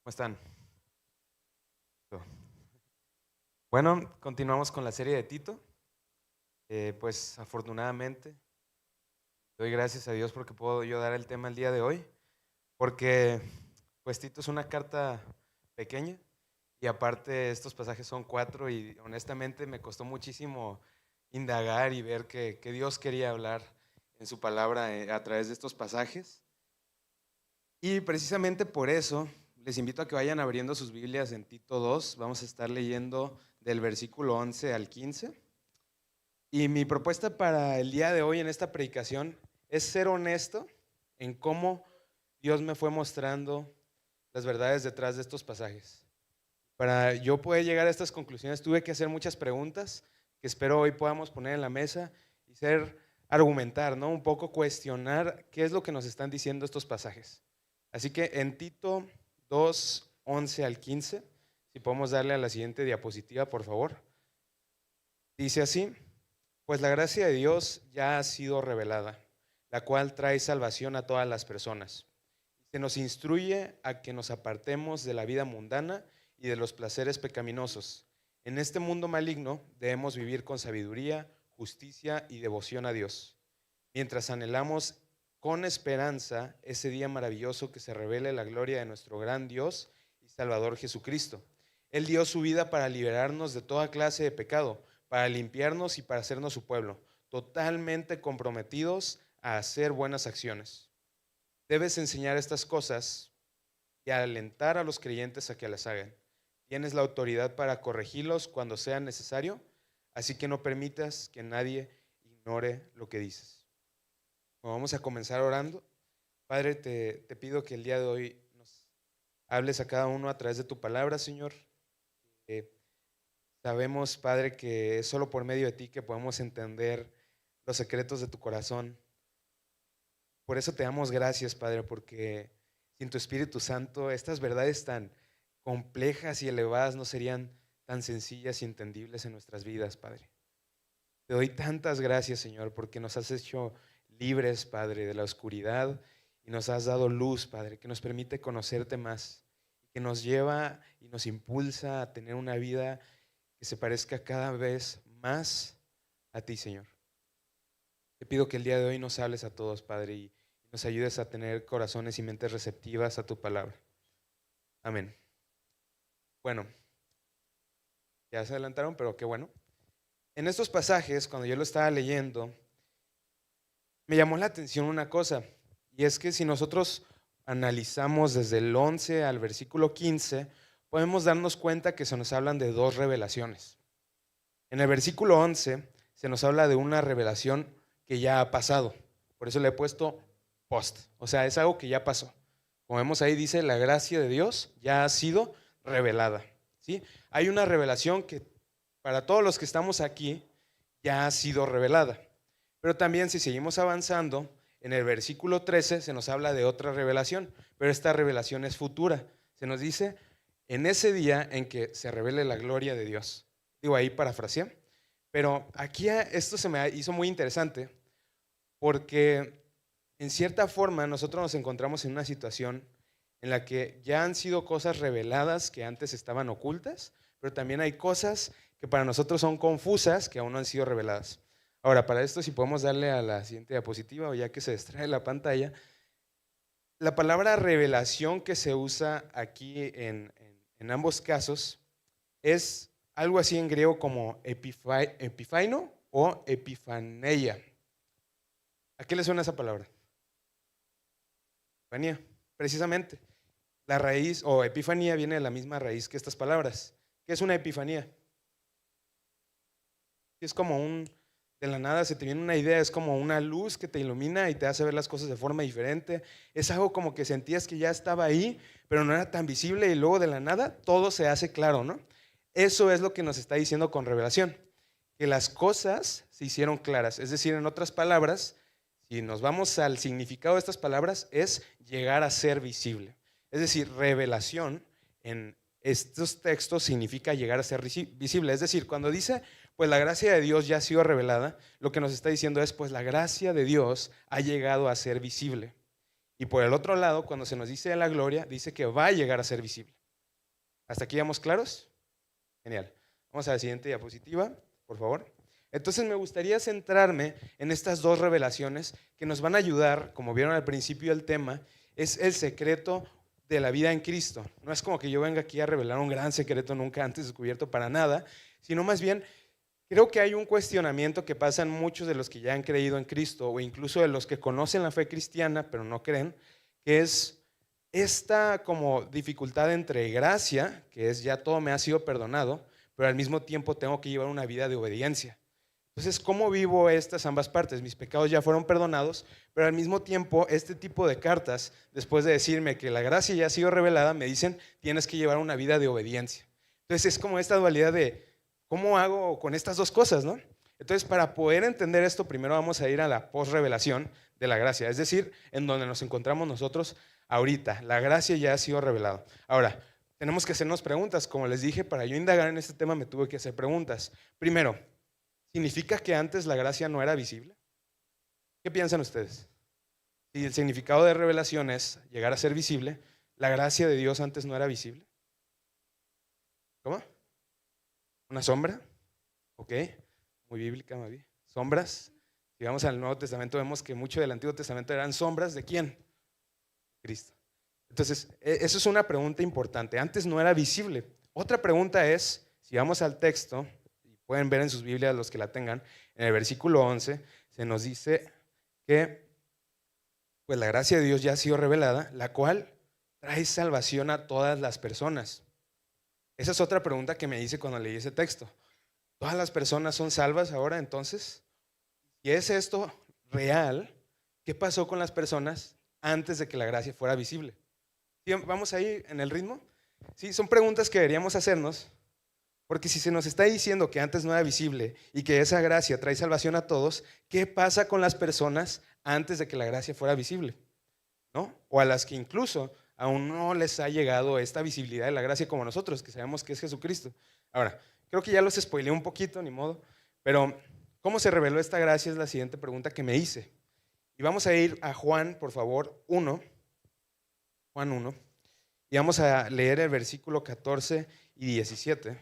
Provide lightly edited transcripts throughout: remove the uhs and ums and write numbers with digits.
¿Cómo están? Bueno, continuamos con la serie de Tito. Pues afortunadamente doy gracias a Dios porque puedo yo dar el tema el día de hoy, porque pues Tito es una carta pequeña y aparte estos pasajes son 4 y honestamente me costó muchísimo indagar y ver que Dios quería hablar en su palabra a través de estos pasajes. Y precisamente por eso les invito a que vayan abriendo sus Biblias en Tito 2. Vamos a estar leyendo del versículo 11 al 15. Y mi propuesta para el día de hoy en esta predicación es ser honesto en cómo Dios me fue mostrando las verdades detrás de estos pasajes. Para yo poder llegar a estas conclusiones tuve que hacer muchas preguntas que espero hoy podamos poner en la mesa y argumentar, ¿no? Un poco cuestionar qué es lo que nos están diciendo estos pasajes. Así que en Tito 2, 11 al 15, si podemos darle a la siguiente diapositiva, por favor. Dice así: pues la gracia de Dios ya ha sido revelada, la cual trae salvación a todas las personas. Se nos instruye a que nos apartemos de la vida mundana y de los placeres pecaminosos. En este mundo maligno debemos vivir con sabiduría, justicia y devoción a Dios, mientras anhelamos con esperanza ese día maravilloso que se revele la gloria de nuestro gran Dios y Salvador Jesucristo. Él dio su vida para liberarnos de toda clase de pecado, para limpiarnos y para hacernos su pueblo, totalmente comprometidos a hacer buenas acciones. Debes enseñar estas cosas y alentar a los creyentes a que las hagan. Tienes la autoridad para corregirlos cuando sea necesario, así que no permitas que nadie ignore lo que dices. Bueno, vamos a comenzar orando. Padre, te pido que el día de hoy nos hables a cada uno a través de tu palabra, Señor. Eh, Sabemos, Padre, que es solo por medio de ti que podemos entender los secretos de tu corazón. Por eso te damos gracias, Padre, porque sin tu Espíritu Santo estas verdades tan complejas y elevadas no serían tan sencillas y entendibles en nuestras vidas, Padre. Te doy tantas gracias, Señor, porque nos has hecho libres, Padre, de la oscuridad y nos has dado luz, Padre, que nos permite conocerte más, que nos lleva y nos impulsa a tener una vida que se parezca cada vez más a ti, Señor. Te pido que el día de hoy nos hables a todos, Padre, y nos ayudes a tener corazones y mentes receptivas a tu palabra. Amén. Bueno, ya se adelantaron, pero qué bueno. En estos pasajes, cuando yo lo estaba leyendo, me llamó la atención una cosa, y es que si nosotros analizamos desde el 11 al versículo 15, podemos darnos cuenta que se nos hablan de dos revelaciones. En el versículo 11 se nos habla de una revelación que ya ha pasado, por eso le he puesto post, o sea, es algo que ya pasó. Como vemos ahí dice, la gracia de Dios ya ha sido revelada, ¿sí? Hay una revelación que para todos los que estamos aquí ya ha sido revelada. Pero también si seguimos avanzando, en el versículo 13 se nos habla de otra revelación, pero esta revelación es futura. Se nos dice, en ese día en que se revele la gloria de Dios. Digo, ahí parafraseé. Pero aquí esto se me hizo muy interesante porque en cierta forma nosotros nos encontramos en una situación en la que ya han sido cosas reveladas que antes estaban ocultas, pero también hay cosas que para nosotros son confusas que aún no han sido reveladas. Ahora, para esto, si podemos darle a la siguiente diapositiva, o ya que se distrae la pantalla, la palabra revelación que se usa aquí en ambos casos es algo así en griego como epifaino o epifaneia. ¿A qué le suena esa palabra? Epifanía, precisamente. La raíz o epifanía viene de la misma raíz que estas palabras. ¿Qué es una epifanía? Es como de la nada se te viene una idea, es como una luz que te ilumina y te hace ver las cosas de forma diferente. Es algo como que sentías que ya estaba ahí, pero no era tan visible y luego de la nada todo se hace claro, ¿no? Eso es lo que nos está diciendo con revelación, que las cosas se hicieron claras. Es decir, en otras palabras, si nos vamos al significado de estas palabras, es llegar a ser visible. Es decir, revelación en estos textos significa llegar a ser visible. Es decir, cuando dice, pues la gracia de Dios ya ha sido revelada, lo que nos está diciendo es, pues la gracia de Dios ha llegado a ser visible. Y por el otro lado, cuando se nos dice de la gloria, dice que va a llegar a ser visible. ¿Hasta aquí vamos claros? Genial. Vamos a la siguiente diapositiva, por favor. Entonces me gustaría centrarme en estas dos revelaciones que nos van a ayudar, como vieron al principio del tema, es el secreto de la vida en Cristo. No es como que yo venga aquí a revelar un gran secreto nunca antes descubierto para nada, sino más bien creo que hay un cuestionamiento que pasan muchos de los que ya han creído en Cristo o incluso de los que conocen la fe cristiana pero no creen, que es esta como dificultad entre gracia, que es ya todo me ha sido perdonado, pero al mismo tiempo tengo que llevar una vida de obediencia. Entonces, ¿cómo vivo estas ambas partes? Mis pecados ya fueron perdonados, pero al mismo tiempo este tipo de cartas, después de decirme que la gracia ya ha sido revelada, me dicen tienes que llevar una vida de obediencia. Entonces es como esta dualidad de ¿cómo hago con estas dos cosas, no? Entonces, para poder entender esto, primero vamos a ir a la post-revelación de la gracia, es decir, en donde nos encontramos nosotros ahorita. La gracia ya ha sido revelada. Ahora, tenemos que hacernos preguntas. Como les dije, para yo indagar en este tema me tuve que hacer preguntas. Primero, ¿significa que antes la gracia no era visible? ¿Qué piensan ustedes? Si el significado de revelación es llegar a ser visible, ¿la gracia de Dios antes no era visible? ¿Cómo? ¿Una sombra? Ok, muy bíblica, muy bien. ¿Sombras? Si vamos al Nuevo Testamento vemos que mucho del Antiguo Testamento eran sombras ¿de quién? Cristo. Entonces, eso es una pregunta importante. Antes no era visible. Otra pregunta es, si vamos al texto, y pueden ver en sus Biblias los que la tengan, en el versículo 11 se nos dice que pues la gracia de Dios ya ha sido revelada, la cual trae salvación a todas las personas. Esa es otra pregunta que me hice cuando leí ese texto. ¿Todas las personas son salvas ahora entonces? ¿Y es esto real? ¿Qué pasó con las personas antes de que la gracia fuera visible? ¿Sí? ¿Vamos ahí en el ritmo? Sí, son preguntas que deberíamos hacernos, porque si se nos está diciendo que antes no era visible y que esa gracia trae salvación a todos, ¿qué pasa con las personas antes de que la gracia fuera visible? ¿No? O a las que incluso aún no les ha llegado esta visibilidad de la gracia como nosotros, que sabemos que es Jesucristo. Ahora, creo que ya los spoileé un poquito, ni modo, pero ¿cómo se reveló esta gracia? Es la siguiente pregunta que me hice. Y vamos a ir a Juan, por favor, 1, Juan 1, y vamos a leer el versículo 14 y 17.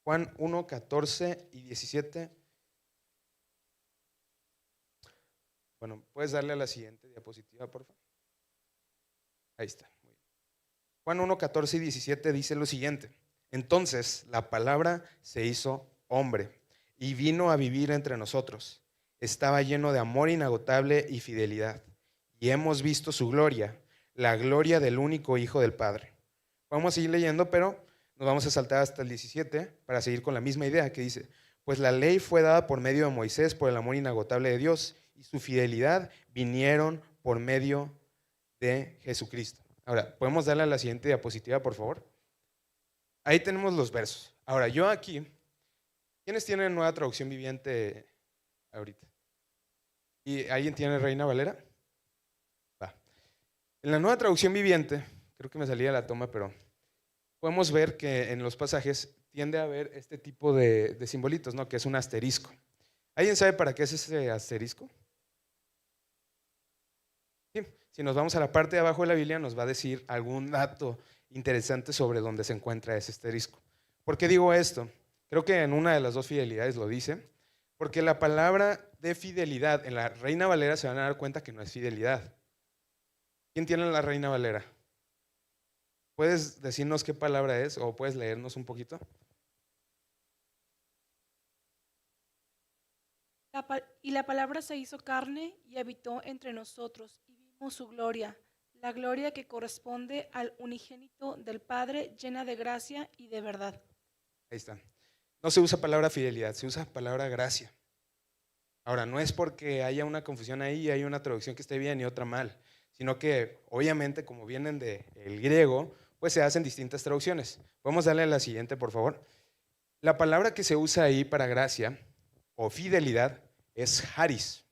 Juan 1, 14 y 17. Bueno, puedes darle a la siguiente diapositiva, por favor. Ahí está. Muy bien. Juan 1, 14 y 17 dice lo siguiente. Entonces la palabra se hizo hombre y vino a vivir entre nosotros. Estaba lleno de amor inagotable y fidelidad. Y hemos visto su gloria, la gloria del único Hijo del Padre. Vamos a seguir leyendo, pero nos vamos a saltar hasta el 17 para seguir con la misma idea que dice, pues la ley fue dada por medio de Moisés por el amor inagotable de Dios y su fidelidad vinieron por medio de Jesucristo. Ahora, ¿podemos darle a la siguiente diapositiva, por favor? Ahí tenemos los versos. Ahora, yo aquí, ¿quiénes tienen nueva traducción viviente ahorita? ¿Y alguien tiene Reina Valera? Va. En la nueva traducción viviente, creo que me salía la toma, pero podemos ver que en los pasajes tiende a haber este tipo de simbolitos, ¿no? Que es un asterisco. ¿Alguien sabe para qué es ese asterisco? Sí. Si nos vamos a la parte de abajo de la Biblia, nos va a decir algún dato interesante sobre dónde se encuentra ese asterisco. ¿Por qué digo esto? Creo que en una de las dos fidelidades lo dice, porque la palabra de fidelidad en la Reina Valera se van a dar cuenta que no es fidelidad. ¿Quién tiene la Reina Valera? ¿Puedes decirnos qué palabra es o puedes leernos un poquito? Y la palabra se hizo carne y habitó entre nosotros, y vimos su gloria, la gloria que corresponde al unigénito del Padre, llena de gracia y de verdad. Ahí está. No se usa palabra fidelidad, se usa palabra gracia. Ahora, no es porque haya una confusión ahí y hay una traducción que esté bien y otra mal, sino que obviamente como vienen del griego, pues se hacen distintas traducciones. Podemos darle a la siguiente, por favor. La palabra que se usa ahí para gracia o fidelidad es charis.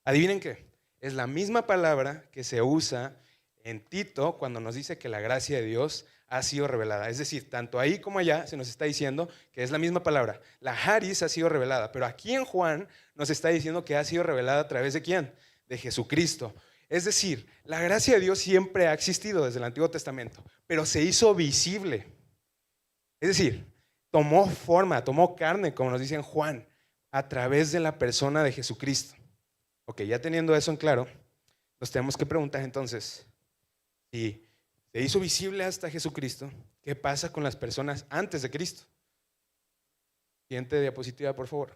Adivinen qué, es la misma palabra que se usa en Tito cuando nos dice que la gracia de Dios ha sido revelada. Es decir, tanto ahí como allá se nos está diciendo que es la misma palabra. La Haris ha sido revelada, pero aquí en Juan nos está diciendo que ha sido revelada a través de ¿quién? De Jesucristo. Es decir, la gracia de Dios siempre ha existido desde el Antiguo Testamento, pero se hizo visible. Es decir, tomó forma, tomó carne, como nos dice en Juan, a través de la persona de Jesucristo. Ok, ya teniendo eso en claro, nos tenemos que preguntar entonces, si se hizo visible hasta Jesucristo, ¿qué pasa con las personas antes de Cristo? Siguiente diapositiva, por favor.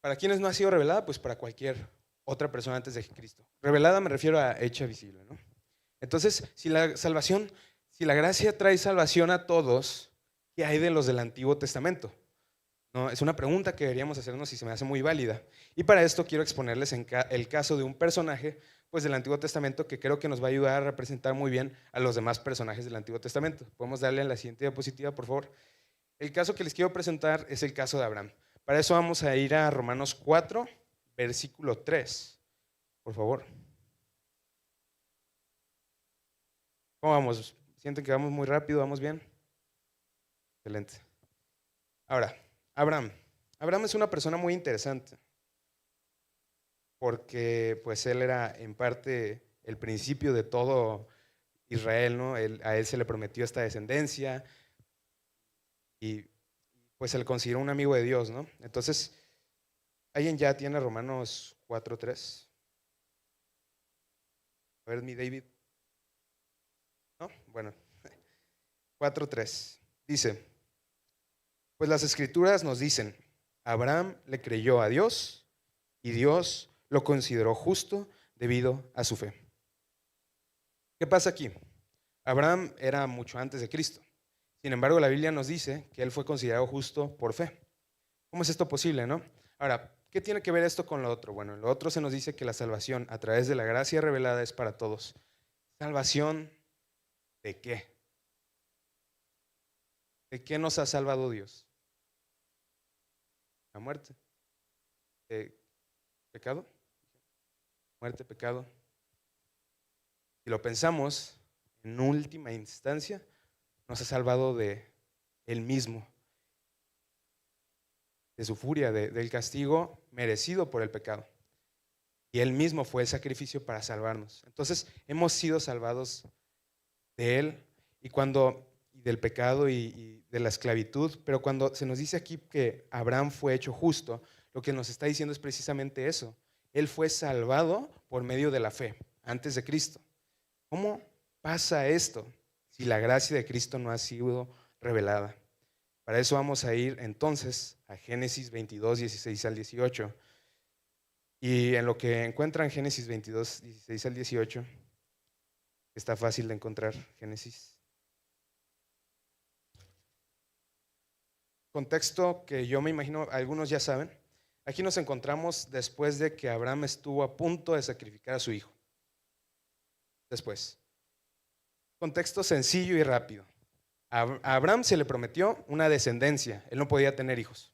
¿Para quiénes no ha sido revelada? Pues para cualquier otra persona antes de Cristo. Revelada me refiero a hecha visible, ¿no? Entonces, si la salvación, si la gracia trae salvación a todos, ¿qué hay de los del Antiguo Testamento? No, es una pregunta que deberíamos hacernos y se me hace muy válida. Y para esto quiero exponerles el caso de un personaje pues, del Antiguo Testamento que creo que nos va a ayudar a representar muy bien a los demás personajes del Antiguo Testamento. Podemos darle a la siguiente diapositiva, por favor. El caso que les quiero presentar es el caso de Abraham. Para eso vamos a ir a Romanos 4, versículo 3. Por favor. ¿Cómo vamos? ¿Sienten que vamos muy rápido? ¿Vamos bien? Excelente. Ahora, Abraham. Abraham es una persona muy interesante porque pues él era en parte el principio de todo Israel, ¿no? A él se le prometió esta descendencia y pues se le consideró un amigo de Dios, ¿no? Entonces, ¿alguien ya tiene Romanos 4:3? A ver, mi David. ¿No? Bueno, 4:3. Dice, pues las escrituras nos dicen, Abraham le creyó a Dios y Dios lo consideró justo debido a su fe. ¿Qué pasa aquí? Abraham era mucho antes de Cristo. Sin embargo, la Biblia nos dice que él fue considerado justo por fe. ¿Cómo es esto posible, no? Ahora, ¿qué tiene que ver esto con lo otro? Bueno, en lo otro se nos dice que la salvación a través de la gracia revelada es para todos. ¿Salvación de qué? ¿De qué nos ha salvado Dios? La muerte. ¿Pecado? Muerte, pecado. Si lo pensamos, en última instancia, nos ha salvado de Él mismo, de su furia, del castigo merecido por el pecado. Y Él mismo fue el sacrificio para salvarnos. Entonces, hemos sido salvados de Él y del pecado y de la esclavitud, pero cuando se nos dice aquí que Abraham fue hecho justo, lo que nos está diciendo es precisamente eso. Él fue salvado por medio de la fe, antes de Cristo. ¿Cómo pasa esto si la gracia de Cristo no ha sido revelada? Para eso vamos a ir entonces a Génesis 22, 16 al 18. Y en lo que encuentran Génesis 22, 16 al 18, está fácil de encontrar Génesis. Contexto que yo me imagino algunos ya saben. Aquí nos encontramos después de que Abraham estuvo a punto de sacrificar a su hijo. Después. Contexto sencillo y rápido. A Abraham se le prometió una descendencia. Él no podía tener hijos.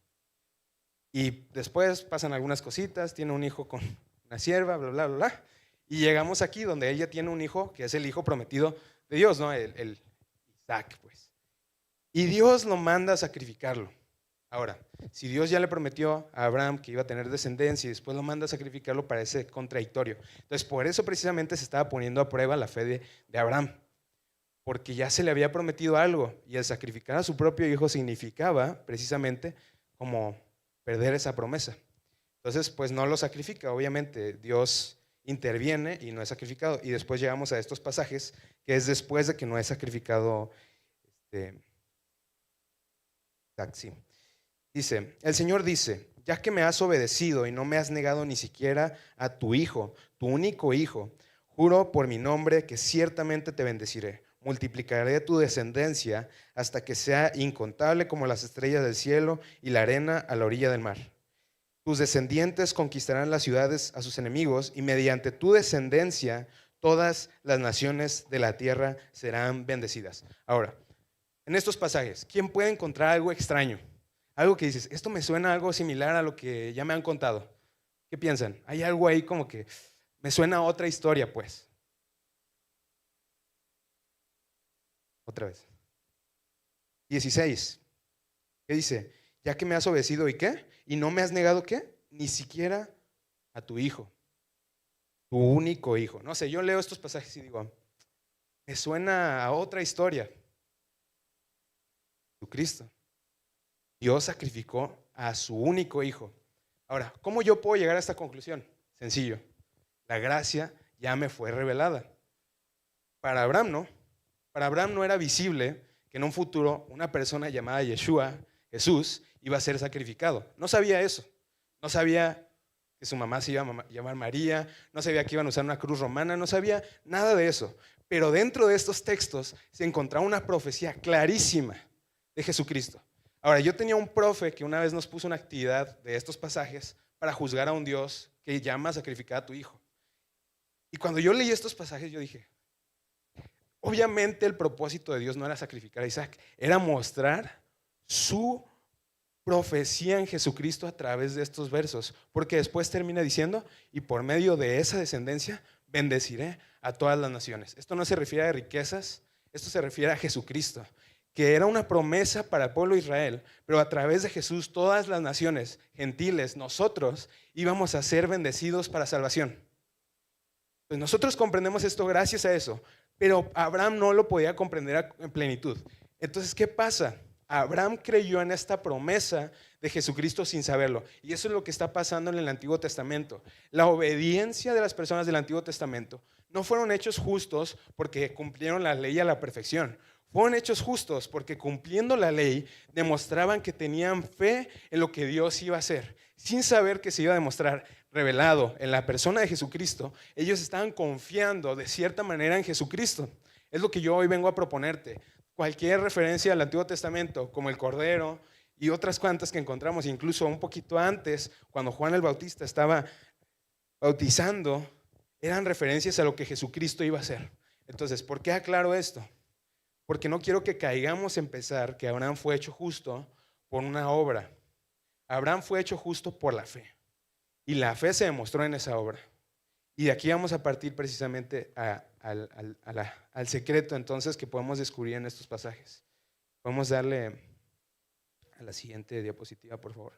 Y después pasan algunas cositas. Tiene un hijo con una sierva, bla, bla, bla, bla. Y llegamos aquí donde ella tiene un hijo que es el hijo prometido de Dios, ¿no? El Isaac, pues. Y Dios lo manda a sacrificarlo. Ahora, si Dios ya le prometió a Abraham que iba a tener descendencia y después lo manda a sacrificarlo, parece contradictorio. Entonces, por eso precisamente se estaba poniendo a prueba la fe de Abraham, porque ya se le había prometido algo y el sacrificar a su propio hijo significaba precisamente como perder esa promesa. Entonces, pues no lo sacrifica, obviamente Dios interviene y no es sacrificado. Y después llegamos a estos pasajes que es después de que no es sacrificado Isaac, sí. Dice, el Señor dice, ya que me has obedecido y no me has negado ni siquiera a tu hijo, tu único hijo, juro por mi nombre que ciertamente te bendeciré. Multiplicaré tu descendencia hasta que sea incontable como las estrellas del cielo y la arena a la orilla del mar. Tus descendientes conquistarán las ciudades a sus enemigos y mediante tu descendencia todas las naciones de la tierra serán bendecidas. Ahora, en estos pasajes, ¿quién puede encontrar algo extraño? Algo que dices, esto me suena algo similar a lo que ya me han contado. ¿Qué piensan? Hay algo ahí como que me suena a otra historia, pues. Otra vez. 16. ¿Qué dice? Ya que me has obedecido, ¿y qué? ¿Y no me has negado qué? Ni siquiera a tu hijo, tu único hijo. No sé, yo leo estos pasajes y digo, me suena a otra historia. Jesucristo. Dios sacrificó a su único hijo. Ahora, ¿cómo yo puedo llegar a esta conclusión? Sencillo. La gracia ya me fue revelada. Para Abraham no. Para Abraham no era visible que en un futuro una persona llamada Yeshua, Jesús, iba a ser sacrificado. No sabía eso. No sabía que su mamá se iba a llamar María, no sabía que iban a usar una cruz romana, no sabía nada de eso. Pero dentro de estos textos se encontraba una profecía clarísima de Jesucristo. Ahora, yo tenía un profe que una vez nos puso una actividad de estos pasajes para juzgar a un Dios que llama a sacrificar a tu hijo. Y cuando yo leí estos pasajes, yo dije, obviamente el propósito de Dios no era sacrificar a Isaac, era mostrar su profecía en Jesucristo a través de estos versos, porque después termina diciendo, y por medio de esa descendencia bendeciré a todas las naciones. Esto no se refiere a riquezas, esto se refiere a Jesucristo, que era una promesa para el pueblo de Israel, pero a través de Jesús todas las naciones gentiles, nosotros íbamos a ser bendecidos para salvación. Pues nosotros comprendemos esto gracias a eso, pero Abraham no lo podía comprender en plenitud. Entonces, ¿qué pasa? Abraham creyó en esta promesa de Jesucristo sin saberlo. Y eso es lo que está pasando en el Antiguo Testamento. La obediencia de las personas del Antiguo Testamento no fueron hechos justos porque cumplieron la ley a la perfección. Fueron hechos justos porque cumpliendo la ley demostraban que tenían fe en lo que Dios iba a hacer. Sin saber que se iba a demostrar revelado en la persona de Jesucristo, ellos estaban confiando de cierta manera en Jesucristo. Es lo que yo hoy vengo a proponerte. Cualquier referencia al Antiguo Testamento, como el Cordero y otras cuantas que encontramos, incluso un poquito antes, cuando Juan el Bautista estaba bautizando, eran referencias a lo que Jesucristo iba a hacer. Entonces, ¿por qué aclaro esto? Porque no quiero que caigamos en pensar que Abraham fue hecho justo por una obra. Abraham fue hecho justo por la fe. Y la fe se demostró en esa obra. Y de aquí vamos a partir precisamente al secreto entonces que podemos descubrir en estos pasajes. Vamos a darle a la siguiente diapositiva, por favor.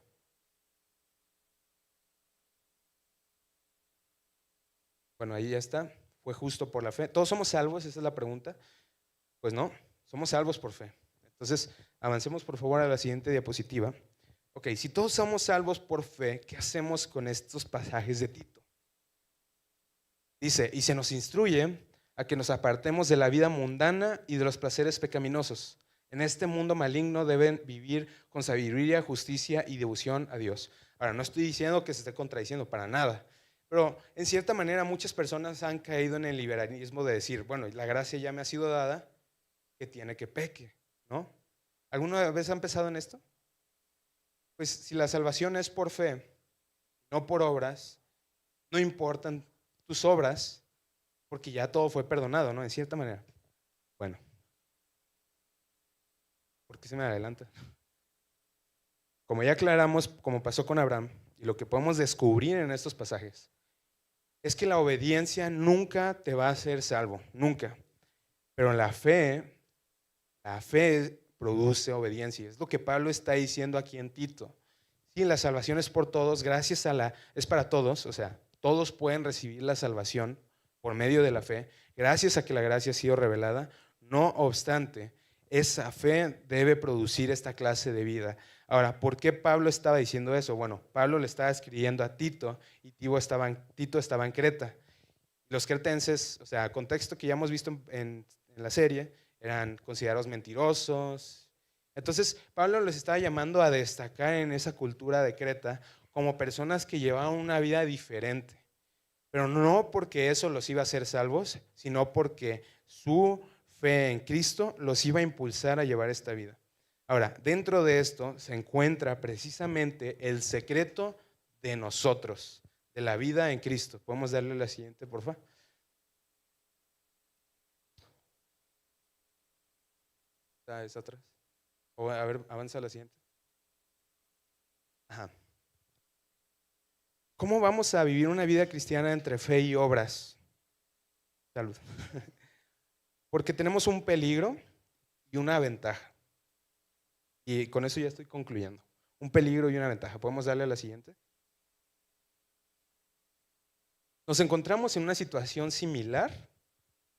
Bueno, ahí ya está. Fue justo por la fe. ¿Todos somos salvos? Esa es la pregunta. Pues no, somos salvos por fe. Entonces, avancemos por favor a la siguiente diapositiva. Ok, si todos somos salvos por fe, ¿qué hacemos con estos pasajes de Tito? Dice, y se nos instruye a que nos apartemos de la vida mundana y de los placeres pecaminosos. En este mundo maligno deben vivir con sabiduría, justicia y devoción a Dios. Ahora, no estoy diciendo que se esté contradiciendo para nada, pero en cierta manera muchas personas han caído en el liberalismo de decir, bueno, la gracia ya me ha sido dada, que tiene que peque, ¿no? ¿Alguna vez han pensado en esto? Pues si la salvación es por fe, no por obras, no importan tus obras, porque ya todo fue perdonado, ¿no? En cierta manera. Bueno, ¿por qué se me adelanta? Como ya aclaramos, como pasó con Abraham, y lo que podemos descubrir en estos pasajes, es que la obediencia nunca te va a hacer salvo, nunca. Pero la fe produce obediencia. Es lo que Pablo está diciendo aquí en Tito. Sí, la salvación es por todos, es para todos, o sea, todos pueden recibir la salvación por medio de la fe, gracias a que la gracia ha sido revelada. No obstante, esa fe debe producir esta clase de vida. Ahora, ¿por qué Pablo estaba diciendo eso? Bueno, Pablo le estaba escribiendo a Tito y Tito estaba en Creta. Los cretenses, o sea, contexto que ya hemos visto en la serie, eran considerados mentirosos. Entonces, Pablo les estaba llamando a destacar en esa cultura de Creta como personas que llevaban una vida diferente. Pero no porque eso los iba a hacer salvos, sino porque su fe en Cristo los iba a impulsar a llevar esta vida. Ahora, dentro de esto se encuentra precisamente el secreto de nosotros, de la vida en Cristo. ¿Podemos darle la siguiente, por favor? ¿Está atrás? O a ver, avanza a la siguiente. Ajá. ¿Cómo vamos a vivir una vida cristiana entre fe y obras? Salud. Porque tenemos un peligro y una ventaja. Y con eso ya estoy concluyendo. Un peligro y una ventaja. ¿Podemos darle a la siguiente? Nos encontramos en una situación similar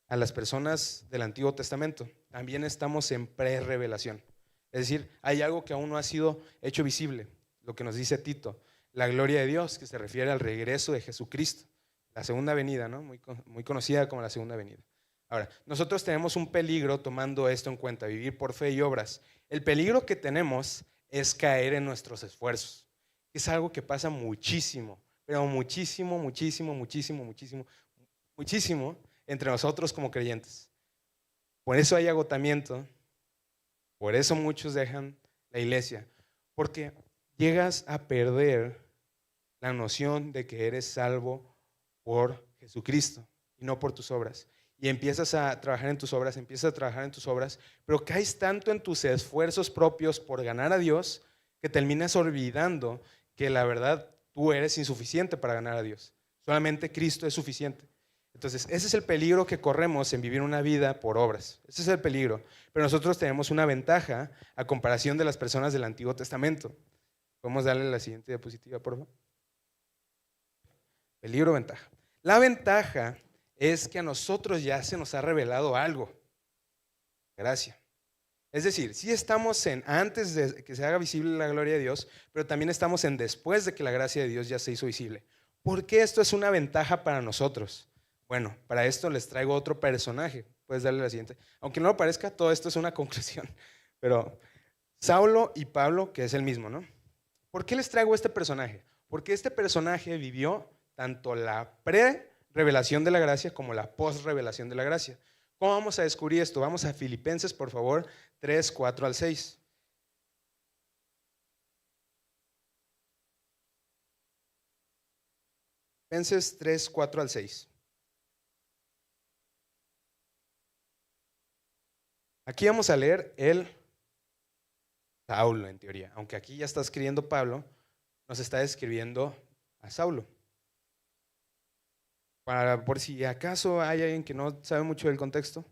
a las personas del Antiguo Testamento. También estamos en pre-revelación. Es decir, hay algo que aún no ha sido hecho visible, lo que nos dice Tito, la gloria de Dios, que se refiere al regreso de Jesucristo, la segunda venida, ¿no? Muy conocida como la segunda venida. Ahora, nosotros tenemos un peligro tomando esto en cuenta, vivir por fe y obras. El peligro que tenemos es caer en nuestros esfuerzos. Es algo que pasa muchísimo, pero muchísimo, muchísimo, muchísimo, muchísimo, muchísimo entre nosotros como creyentes. Por eso hay agotamiento, por eso muchos dejan la iglesia, porque llegas a perder la noción de que eres salvo por Jesucristo y no por tus obras. Y empiezas a trabajar en tus obras, pero caes tanto en tus esfuerzos propios por ganar a Dios que terminas olvidando que la verdad tú eres insuficiente para ganar a Dios. Solamente Cristo es suficiente. Entonces, ese es el peligro que corremos en vivir una vida por obras. Ese es el peligro. Pero nosotros tenemos una ventaja a comparación de las personas del Antiguo Testamento. Podemos darle la siguiente diapositiva, por favor. Peligro, ventaja. La ventaja es que a nosotros ya se nos ha revelado algo. Gracia. Es decir, sí estamos en antes de que se haga visible la gloria de Dios, pero también estamos en después de que la gracia de Dios ya se hizo visible. ¿Por qué esto es una ventaja para nosotros? Bueno, para esto les traigo otro personaje. Puedes darle la siguiente. Aunque no lo parezca, todo esto es una conclusión. Pero Saulo y Pablo, que es el mismo, ¿no? ¿Por qué les traigo este personaje? Porque este personaje vivió tanto la pre-revelación de la gracia como la post-revelación de la gracia. ¿Cómo vamos a descubrir esto? Vamos a Filipenses, por favor, 3, 4 al 6. Filipenses 3, 4 al 6. Aquí vamos a leer el Saulo, en teoría. Aunque aquí ya está escribiendo Pablo, nos está describiendo a Saulo. Por si acaso hay alguien que no sabe mucho del contexto,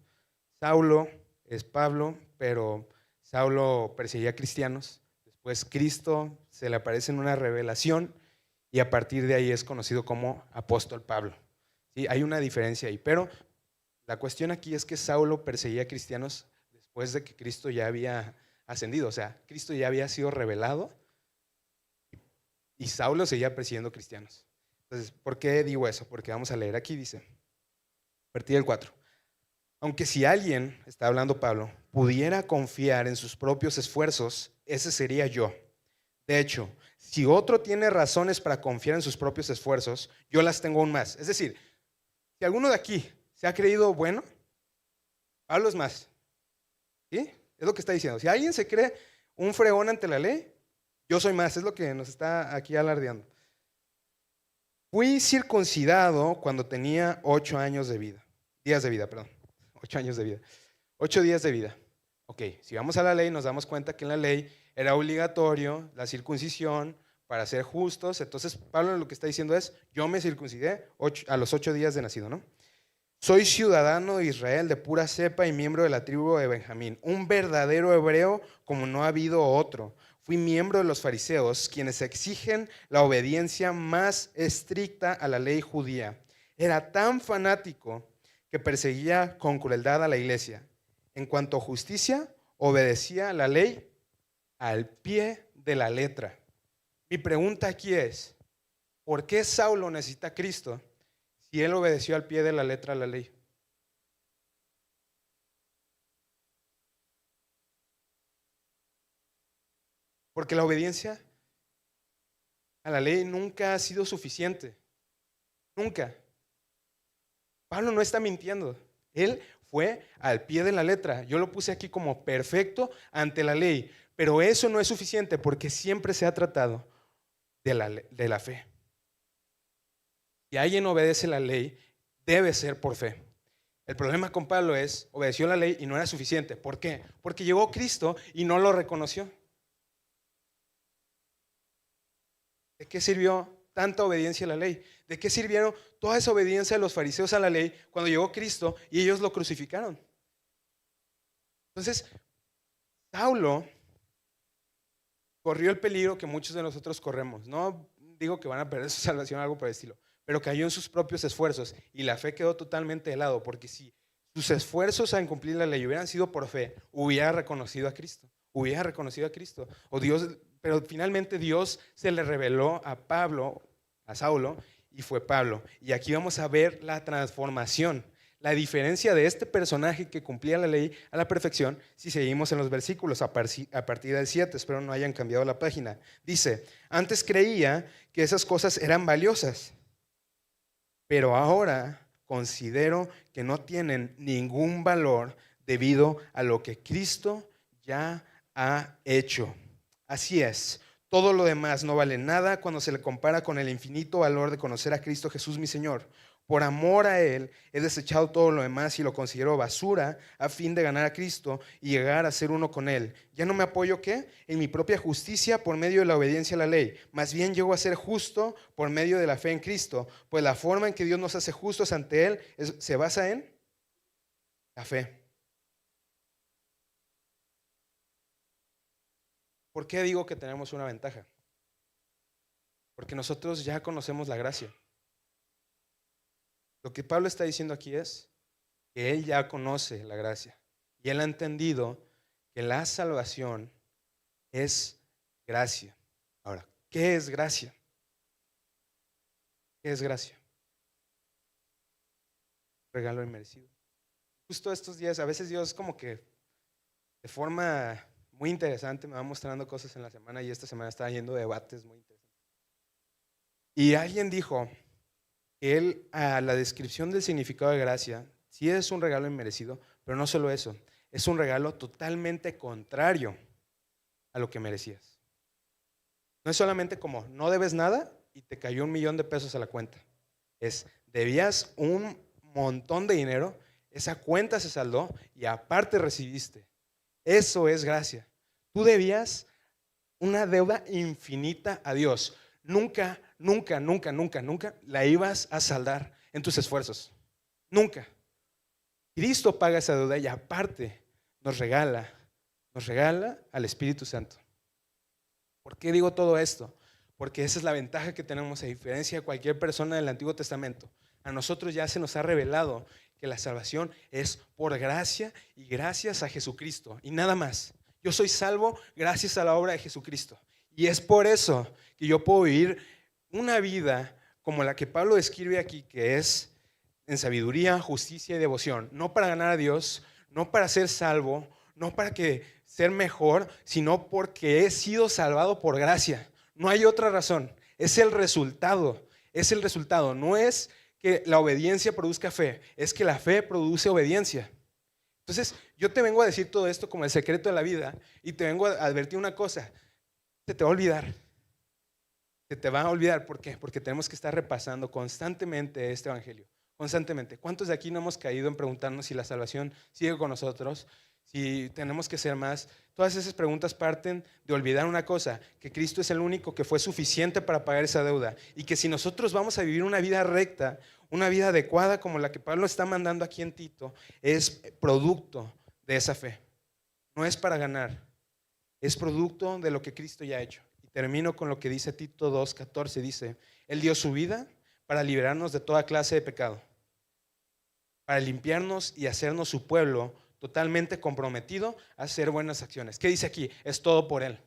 Saulo es Pablo, pero Saulo perseguía a cristianos. Después Cristo se le aparece en una revelación y a partir de ahí es conocido como apóstol Pablo. ¿Sí? Hay una diferencia ahí, pero la cuestión aquí es que Saulo perseguía a cristianos después de que Cristo ya había ascendido. O sea, Cristo ya había sido revelado y Saulo seguía persiguiendo cristianos. Entonces, ¿por qué digo eso? Porque vamos a leer aquí, dice, a partir del 4. Aunque si alguien, está hablando Pablo, pudiera confiar en sus propios esfuerzos, ese sería yo. De hecho, si otro tiene razones para confiar en sus propios esfuerzos, yo las tengo aún más. Es decir, si alguno de aquí se ha creído bueno, Pablo es más. ¿Sí? Es lo que está diciendo. Si alguien se cree un fregón ante la ley, yo soy más. Es lo que nos está aquí alardeando. Fui circuncidado cuando tenía 8 años de vida. Días de vida, perdón. 8 años de vida. 8 días de vida. Ok, si vamos a la ley, nos damos cuenta que en la ley era obligatorio la circuncisión para ser justos. Entonces, Pablo lo que está diciendo es, yo me circuncidé a los 8 días de nacido, ¿no? Soy ciudadano de Israel de pura cepa y miembro de la tribu de Benjamín, un verdadero hebreo como no ha habido otro. Fui miembro de los fariseos, quienes exigen la obediencia más estricta a la ley judía. Era tan fanático que perseguía con crueldad a la iglesia. En cuanto a justicia, obedecía la ley al pie de la letra. Mi pregunta aquí es, ¿por qué Saulo necesita a Cristo si él obedeció al pie de la letra a la ley? Porque la obediencia a la ley nunca ha sido suficiente. Nunca. Pablo no está mintiendo. Él fue al pie de la letra. Yo lo puse aquí como perfecto ante la ley. Pero eso no es suficiente porque siempre se ha tratado de la fe. Si alguien obedece la ley, debe ser por fe. El problema con Pablo es, obedeció la ley y no era suficiente. ¿Por qué? Porque llegó Cristo y no lo reconoció. ¿De qué sirvió tanta obediencia a la ley? ¿De qué sirvieron toda esa obediencia de los fariseos a la ley cuando llegó Cristo y ellos lo crucificaron? Entonces, Saulo corrió el peligro que muchos de nosotros corremos. No digo que van a perder su salvación o algo por el estilo, pero cayó en sus propios esfuerzos y la fe quedó totalmente de lado, porque si sus esfuerzos en cumplir la ley hubieran sido por fe, hubiera reconocido a Cristo, o Dios, pero finalmente Dios se le reveló a Saulo, y fue Pablo. Y aquí vamos a ver la transformación, la diferencia de este personaje que cumplía la ley a la perfección, si seguimos en los versículos a partir del 7, espero no hayan cambiado la página. Dice, antes creía que esas cosas eran valiosas, pero ahora considero que no tienen ningún valor debido a lo que Cristo ya ha hecho. Así es, todo lo demás no vale nada cuando se le compara con el infinito valor de conocer a Cristo Jesús mi Señor. Por amor a Él he desechado todo lo demás y lo considero basura a fin de ganar a Cristo y llegar a ser uno con Él. Ya no me apoyo ¿qué? En mi propia justicia por medio de la obediencia a la ley. Más bien llego a ser justo por medio de la fe en Cristo. Pues la forma en que Dios nos hace justos ante Él se basa en la fe. ¿Por qué digo que tenemos una ventaja? Porque nosotros ya conocemos la gracia. Lo que Pablo está diciendo aquí es que él ya conoce la gracia y él ha entendido que la salvación es gracia. Ahora, ¿qué es gracia? ¿Qué es gracia? Regalo inmerecido. Justo estos días, a veces Dios como que de forma muy interesante me va mostrando cosas en la semana y esta semana estaba yendo debates muy interesantes. Y alguien dijo que él, a la descripción del significado de gracia, sí es un regalo inmerecido, pero no solo eso, es un regalo totalmente contrario a lo que merecías. No es solamente como no debes nada y te cayó $1,000,000 a la cuenta. Debías un montón de dinero, esa cuenta se saldó y aparte recibiste. Eso es gracia. Tú debías una deuda infinita a Dios. Nunca la ibas a saldar en tus esfuerzos. Nunca. Cristo paga esa deuda y aparte nos regala al Espíritu Santo. ¿Por qué digo todo esto? Porque esa es la ventaja que tenemos a diferencia de cualquier persona del Antiguo Testamento. A nosotros ya se nos ha revelado que la salvación es por gracia y gracias a Jesucristo y nada más. Yo soy salvo gracias a la obra de Jesucristo. Y es por eso que yo puedo vivir una vida como la que Pablo describe aquí, que es en sabiduría, justicia y devoción. No para ganar a Dios, no para ser salvo, no para ser mejor, sino porque he sido salvado por gracia. No hay otra razón. Es el resultado. No es que la obediencia produzca fe, es que la fe produce obediencia. Entonces, yo te vengo a decir todo esto como el secreto de la vida y te vengo a advertir una cosa. Se te va a olvidar. Se te va a olvidar. ¿Por qué? Porque tenemos que estar repasando constantemente este evangelio. Constantemente. ¿Cuántos de aquí no hemos caído en preguntarnos si la salvación sigue con nosotros? Si tenemos que ser más. Todas esas preguntas parten de olvidar una cosa, que Cristo es el único que fue suficiente para pagar esa deuda y que si nosotros vamos a vivir una vida recta, una vida adecuada como la que Pablo está mandando aquí en Tito, es producto de esa fe. No es para ganar, es producto de lo que Cristo ya ha hecho. Y termino con lo que dice Tito 2:14, dice, Él dio su vida para liberarnos de toda clase de pecado, para limpiarnos y hacernos su pueblo totalmente comprometido a hacer buenas acciones. ¿Qué dice aquí? Es todo por Él.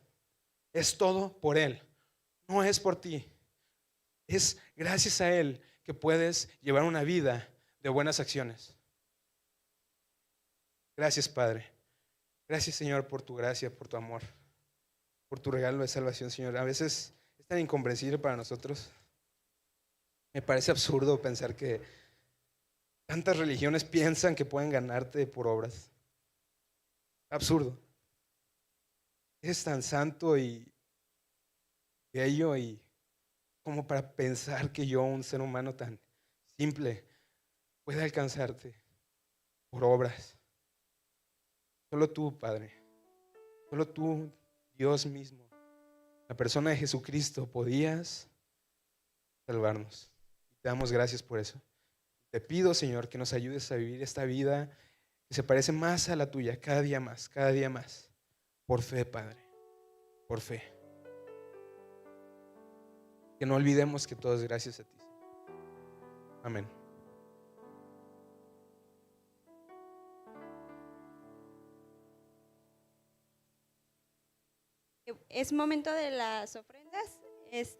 Es todo por Él. No es por ti. Es gracias a Él que puedes llevar una vida de buenas acciones. Gracias, Padre. Gracias, Señor, por tu gracia, por tu amor, por tu regalo de salvación, Señor. A veces es tan incomprensible para nosotros. Me parece absurdo pensar que tantas religiones piensan que pueden ganarte por obras. Absurdo. Es tan santo y bello y como para pensar que yo, un ser humano tan simple, puede alcanzarte por obras. Solo tú, Padre. Solo tú, Dios mismo, la persona de Jesucristo, podías salvarnos. Te damos gracias por eso. Te pido, Señor, que nos ayudes a vivir esta vida que se parece más a la tuya, cada día más, por fe, Padre, por fe. Que no olvidemos que todo es gracias a ti. Amén. Es momento de las ofrendas.